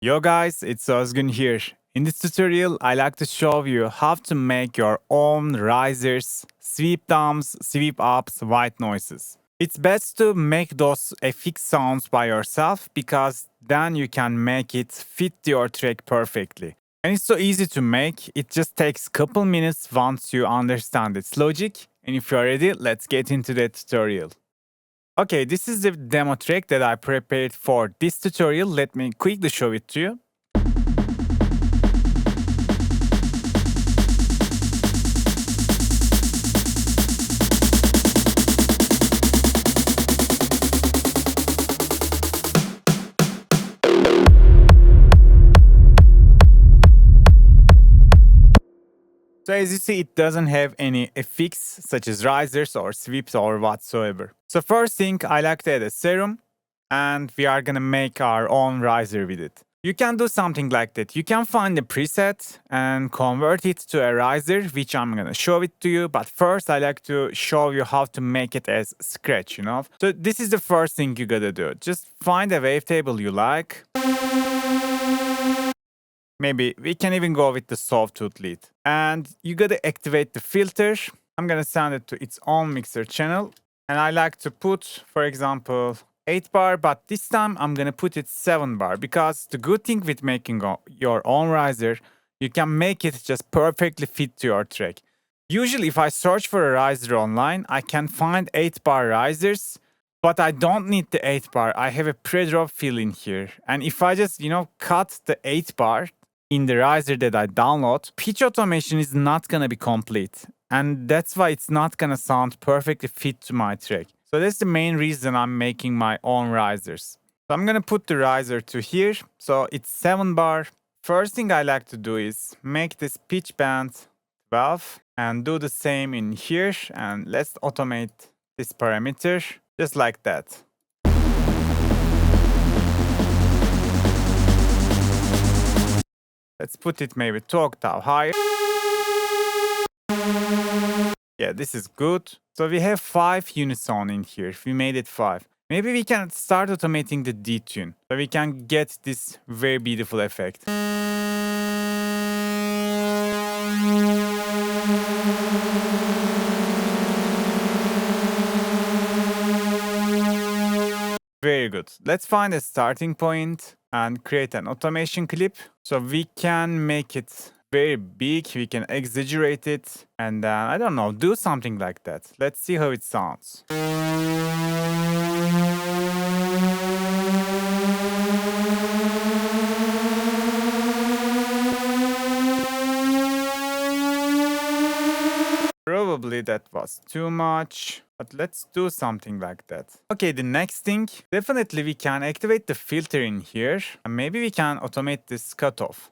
Yo guys, it's Özgün here. In this tutorial, I like to show you how to make your own risers, sweep downs, sweep ups, white noises. It's best to make those FX sounds by yourself because then you can make it fit your track perfectly. And it's so easy to make, it just takes a couple minutes once you understand its logic. And if you're ready, let's get into the tutorial. Okay, this is the demo track that I prepared for this tutorial. Let me quickly show it to you. So as you see, it doesn't have any effects such as risers or sweeps or whatsoever. So first thing, I like to add a serum and we are gonna make our own riser with it. You can do something like that. You can find a preset and convert it to a riser, which I'm gonna show it to you. But first, I like to show you how to make it as scratch, So this is the first thing you gotta do. Just find a wavetable you like. Maybe we can even go with the sawtooth lead. And you gotta activate the filter. I'm gonna send it to its own mixer channel. And I like to put, for example, 8 bar, but this time I'm gonna put it 7 bar because the good thing with making your own riser, you can make it just perfectly fit to your track. Usually if I search for a riser online, I can find 8 bar risers, but I don't need the 8 bar. I have a pre-drop fill in here. And if I just, cut the 8 bar in the riser that I download, pitch automation is not gonna be complete. And that's why it's not gonna sound perfectly fit to my track. So that's the main reason I'm making my own risers. So I'm gonna put the riser to here. So it's 7 bar. First thing I like to do is make this pitch band 12 and do the same in here. And let's automate this parameter just like that. Let's put it maybe 2 octave higher. Yeah, this is good. So we have 5 unison in here. We made it 5. Maybe we can start automating the detune so we can get this very beautiful effect. Very good. Let's find a starting point and create an automation clip. So we can make it very big, we can exaggerate it, and I don't know, do something like that. Let's see how it sounds. Probably that was too much, but let's do something like that. Okay, the next thing, definitely we can activate the filter in here, and maybe we can automate this cutoff.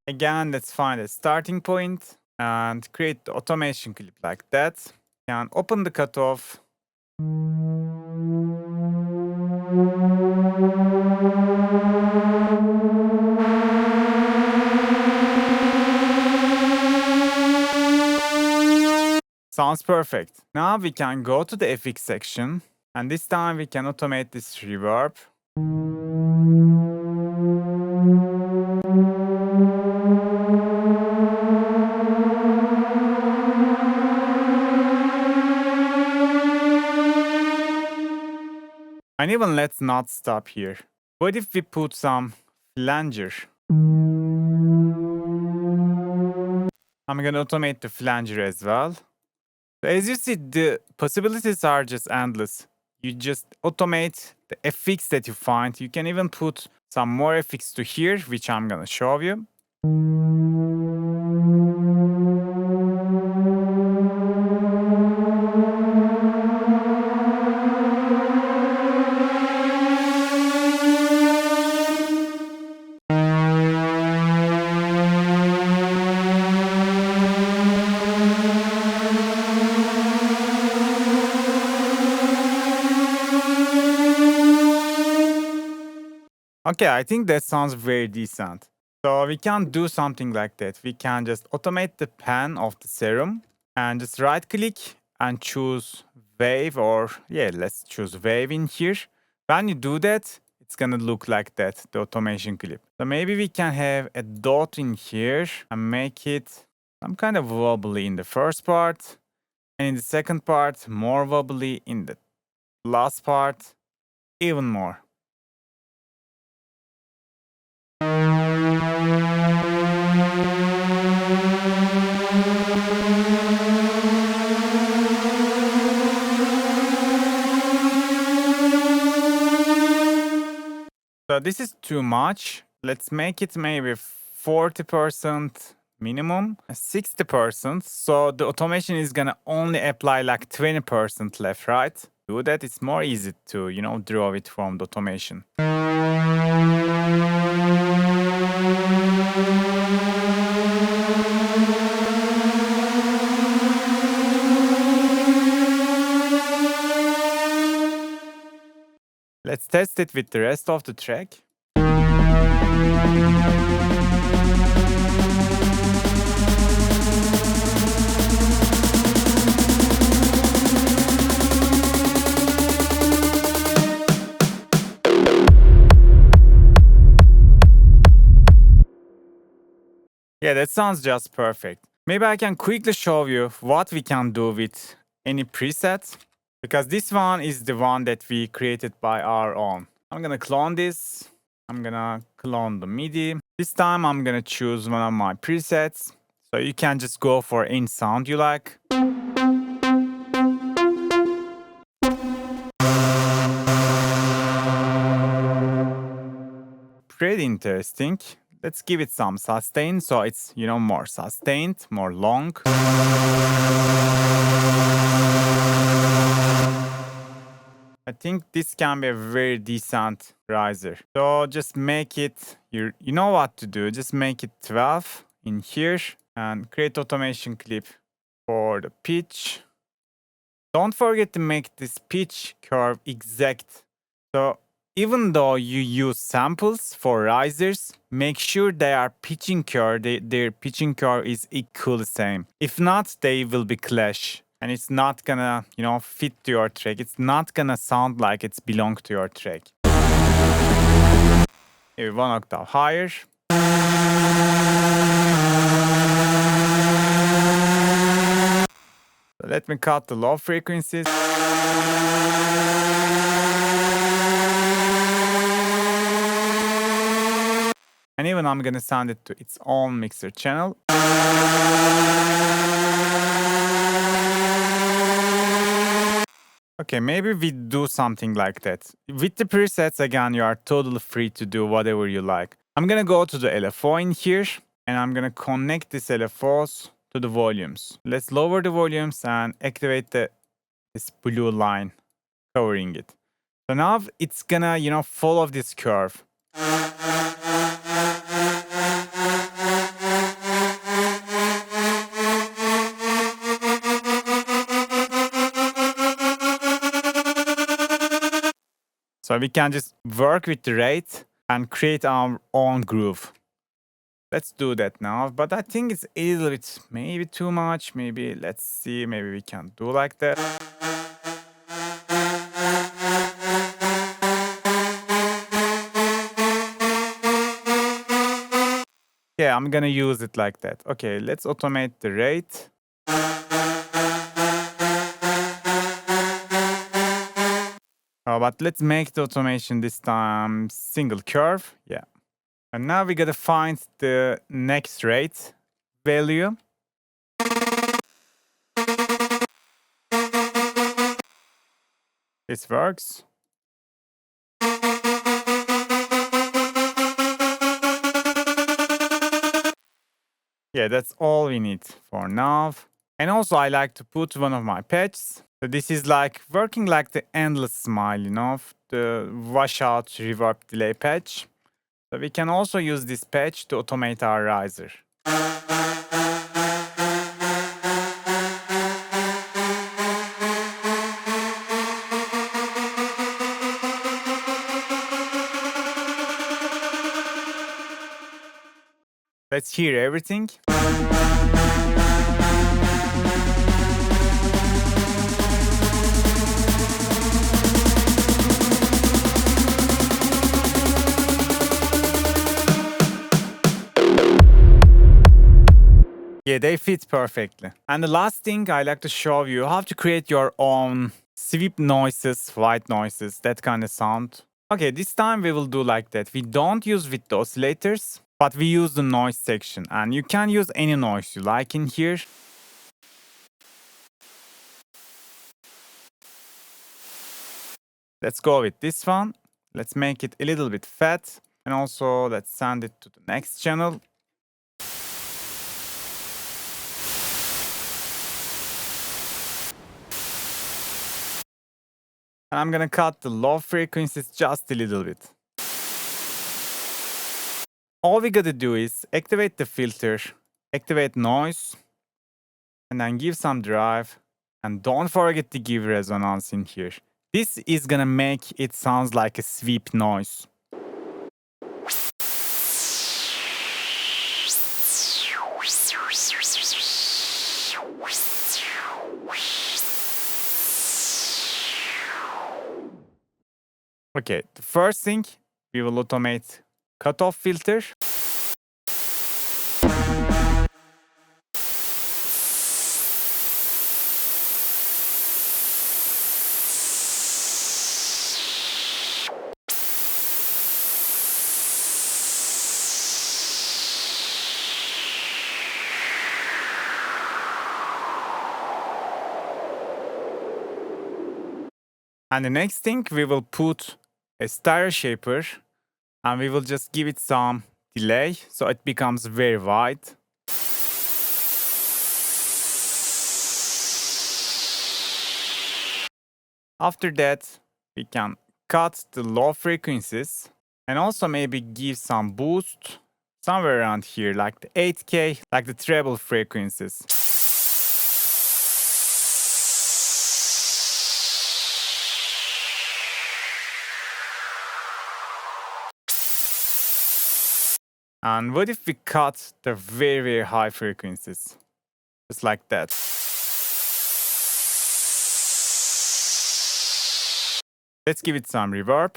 Again, let's find a starting point and create the automation clip like that. And open the cutoff. Sounds perfect. Now we can go to the FX section and this time we can automate this reverb. And even let's not stop here. What if we put some flanger? I'm gonna automate the flanger as well. So as you see, the possibilities are just endless. You just automate the FX that you find. You can even put some more FX to here, which I'm gonna show you. Okay, I think that sounds very decent. So we can do something like that. We can just automate the pan of the serum and just right click and choose wave, or yeah, let's choose wave in here. When you do that, it's gonna look like that, the automation clip. So maybe we can have a dot in here and make it some kind of wobbly in the first part, and in the second part, more wobbly in the last part, even more. So this is too much. Let's make it maybe 40% minimum, 60%. So the automation is gonna only apply like 20% left, right? Do that, it's more easy to, draw it from the automation. Let's test it with the rest of the track. Yeah, that sounds just perfect. Maybe I can quickly show you what we can do with any presets, because this one is the one that we created by our own. I'm gonna clone this. I'm gonna clone the MIDI. This time I'm gonna choose one of my presets. So you can just go for any sound you like. Pretty interesting. Let's give it some sustain, so it's, more sustained, more long. I think this can be a very decent riser. So just make it, you know what to do. Just make it 12 in here and create automation clip for the pitch. Don't forget to make this pitch curve exact. So even though you use samples for risers, make sure they are pitching curve, their pitching curve is equal the same. If not, they will be clash. And it's not gonna, fit to your track. It's not gonna sound like it's belong to your track. Maybe one octave higher. So let me cut the low frequencies. And even I'm gonna send it to its own mixer channel. Okay, maybe we do something like that. With the presets, again, you are totally free to do whatever you like. I'm gonna go to the LFO in here, and I'm gonna connect these LFOs to the volumes. Let's lower the volumes and activate this blue line covering it. So now it's gonna, follow this curve. So we can just work with the rate and create our own groove. Let's do that now, but I think it's a little bit maybe too much. Maybe, let's see, maybe we can do like that. Yeah, I'm gonna use it like that. Okay, let's automate the rate. But let's make the automation this time single curve. Yeah. And now we gotta find the next rate value. This works. Yeah, that's all we need for now. And also I like to put one of my patches. So this is like working like the endless smile, the washout reverb delay patch. So we can also use this patch to automate our riser. Let's hear everything. they fit perfectly. And the last thing I like to show you how to create your own sweep noises, white noises, that kind of sound. Okay, this time we will do like that. We don't use with the oscillators, but we use the noise section. And you can use any noise you like in here. Let's go with this one. Let's make it a little bit fat. And also let's send it to the next channel. And I'm gonna cut the low frequencies just a little bit. All we gotta do is activate the filter, activate noise, and then give some drive. And don't forget to give resonance in here. This is gonna make it sound like a sweep noise. Okay, the first thing, we will automate cutoff filter. And the next thing, we will put a stereo shaper and we will just give it some delay so it becomes very wide. After that, we can cut the low frequencies and also maybe give some boost somewhere around here, like the 8K, like the treble frequencies. And what if we cut the very, very high frequencies? Just like that. Let's give it some reverb.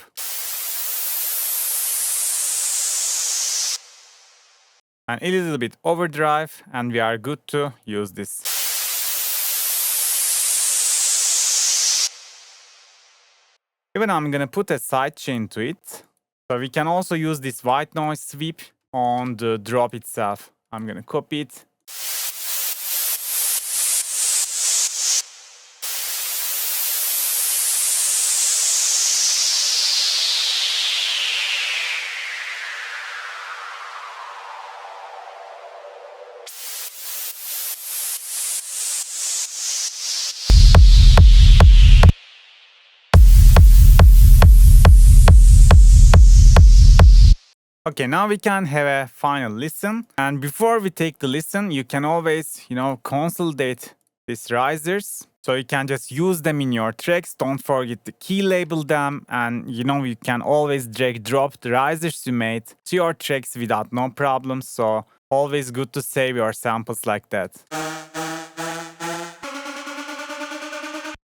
And a little bit overdrive, and we are good to use this. Even I'm gonna put a sidechain to it. So we can also use this white noise sweep on the drop itself. I'm gonna copy it. Okay, now we can have a final listen. And before we take the listen, you can always, consolidate these risers. So you can just use them in your tracks. Don't forget to key label them. And, you can always drag drop the risers you made to your tracks without no problems. So always good to save your samples like that.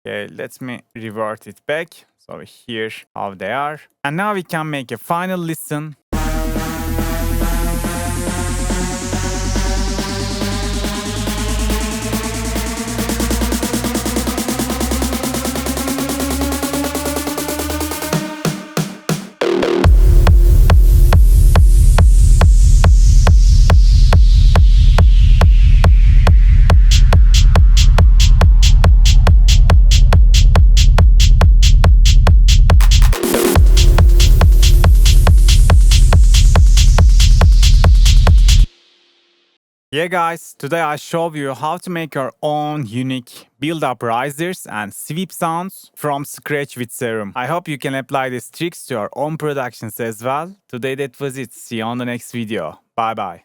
Okay, let me revert it back. So here how they are. And now we can make a final listen. Yeah guys, today I showed you how to make your own unique build-up risers and sweep sounds from scratch with Serum. I hope you can apply these tricks to your own productions as well. Today that was it. See you on the next video. Bye bye.